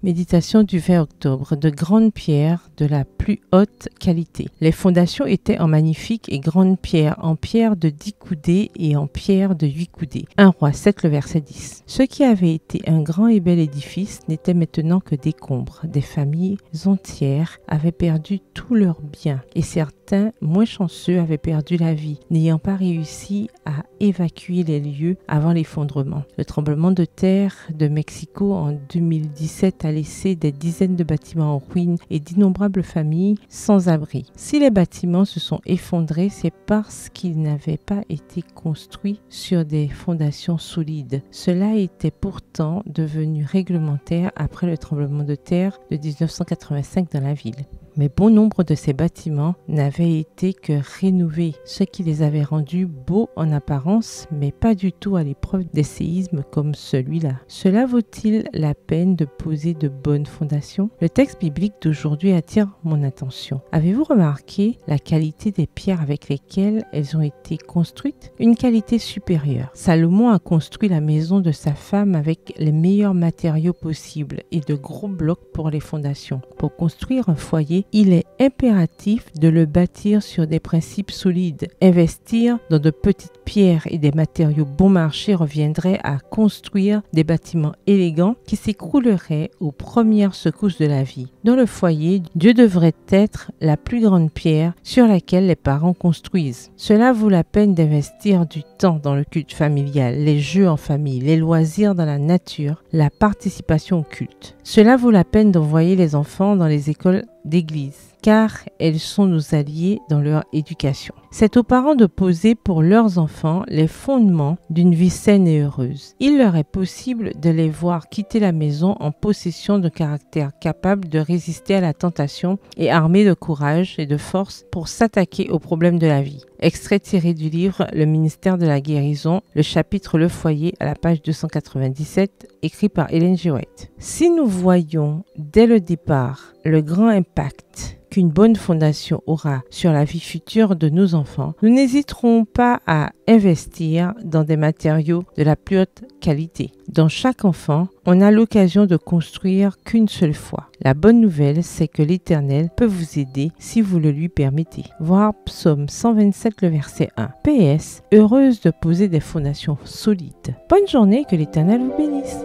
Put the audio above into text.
Méditation du 20 octobre, de grandes pierres de la plus haute qualité. Les fondations étaient en magnifiques et grandes pierres, en pierre de 10 coudées et en pierre de 8 coudées. 1 Roi 7, le verset 10. Ce qui avait été un grand et bel édifice n'était maintenant que décombres. Des familles entières avaient perdu tous leurs biens et certains, moins chanceux, avaient perdu la vie, n'ayant pas réussi à évacuer les lieux avant l'effondrement. Le tremblement de terre de Mexico en 2017 a laissé des dizaines de bâtiments en ruine et d'innombrables familles sans abri. Si les bâtiments se sont effondrés, c'est parce qu'ils n'avaient pas été construits sur des fondations solides. Cela était pourtant devenu réglementaire après le tremblement de terre de 1985 dans la ville. Mais bon nombre de ces bâtiments n'avaient été que rénovés, ce qui les avait rendus beaux en apparence, mais pas du tout à l'épreuve des séismes comme celui-là. Cela vaut-il la peine de poser de bonnes fondations? Le texte biblique d'aujourd'hui attire mon attention. Avez-vous remarqué la qualité des pierres avec lesquelles elles ont été construites? Une qualité supérieure. Salomon a construit la maison de sa femme avec les meilleurs matériaux possibles et de gros blocs pour les fondations. Pour construire un foyer, il est impératif de le bâtir sur des principes solides. Investir dans de petites pierres et des matériaux bon marché reviendrait à construire des bâtiments élégants qui s'écrouleraient aux premières secousses de la vie. Dans le foyer, Dieu devrait être la plus grande pierre sur laquelle les parents construisent. Cela vaut la peine d'investir du temps dans le culte familial, les jeux en famille, les loisirs dans la nature, la participation au culte. Cela vaut la peine d'envoyer les enfants dans les écoles d'église, car elles sont nos alliés dans leur éducation. C'est aux parents de poser pour leurs enfants les fondements d'une vie saine et heureuse. Il leur est possible de les voir quitter la maison en possession de caractère capable de résister à la tentation et armés de courage et de force pour s'attaquer aux problèmes de la vie. Extrait tiré du livre Le ministère de la guérison, le chapitre Le foyer à la page 297, écrit par Ellen G. White. Si nous voyons dès le départ le grand impact qu'une bonne fondation aura sur la vie future de nos enfants, nous n'hésiterons pas à investir dans des matériaux de la plus haute qualité. Dans chaque enfant, on a l'occasion de construire qu'une seule fois. La bonne nouvelle, c'est que l'Éternel peut vous aider si vous le lui permettez. Voir Psaume 127, le verset 1. PS, heureuse de poser des fondations solides. Bonne journée, que l'Éternel vous bénisse.